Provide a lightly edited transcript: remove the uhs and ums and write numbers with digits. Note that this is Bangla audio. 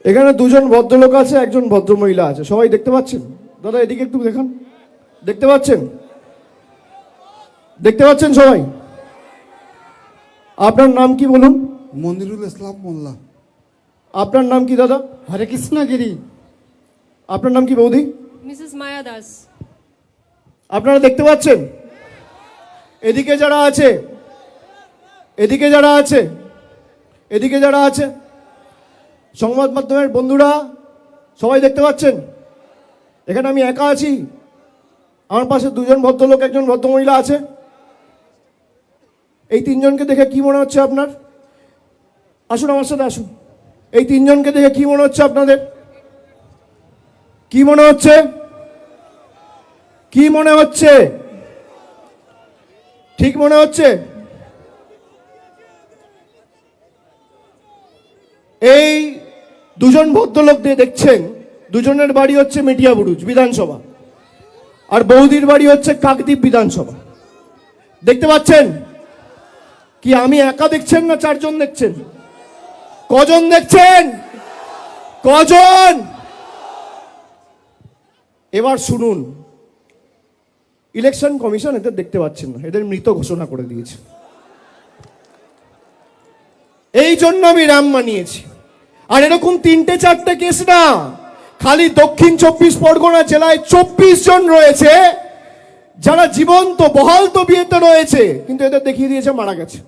এখানে দুজন ভদ্রলোক আছে, একজন ভদ্রমহিলা আছে, সবাই দেখতে পাচ্ছেন? দাদা এদিকে একটু দেখান, দেখতে পাচ্ছেন? দেখতে পাচ্ছেন সবাই? আপনার নাম কি বলুন? মনিরুল ইসলাম মোল্লা। আপনার নাম কি দাদা? হরে কৃষ্ণ গিরি। আপনার নাম কি বৌদি? মিসেস মায়া দাস। আপনারা দেখতে পাচ্ছেন? এদিকে যারা আছে, এদিকে যারা আছে, এদিকে যারা আছে, সংবাদ মাধ্যমের বন্ধুরা সবাই দেখতে পাচ্ছেন? এখানে আমি একা আছি, আমার পাশে দুজন ভদ্রলোক, একজন ভদ্রমহিলা আছে। এই তিনজনকে দেখে কি মনে হচ্ছে আপনার? আসুন আমার সাথে আসুন। এই তিনজনকে দেখে কি মনে হচ্ছে আপনাদের? কি মনে হচ্ছে? কি মনে হচ্ছে? ঠিক মনে হচ্ছে? এই দুজন ভদ্রলোক দিয়ে দেখছেন, দুজনের বাড়ি হচ্ছে মেটিয়াবুরুজ বিধানসভা, আর বৌদির বাড়ি হচ্ছে কাকদ্বীপ বিধানসভা। দেখতে পাচ্ছেন? কি আমি একা দেখছেন না চারজন দেখছেন? কজন দেখছেন? কজন? এবার শুনুন, ইলেকশন কমিশন এদের দেখতে পাচ্ছেন না, এদের মৃত ঘোষণা করে দিয়েছে। এই জন্য আমি রাম মানিয়েছি। আর এরকম 3-4টে কেস না, খালি দক্ষিণ 24 পরগনা জেলায় 24 জন রয়েছে যারা জীবন্ত বহাল তবিয়তে রয়েছে, কিন্তু এদের দেখিয়ে দিয়েছে মারা গেছে।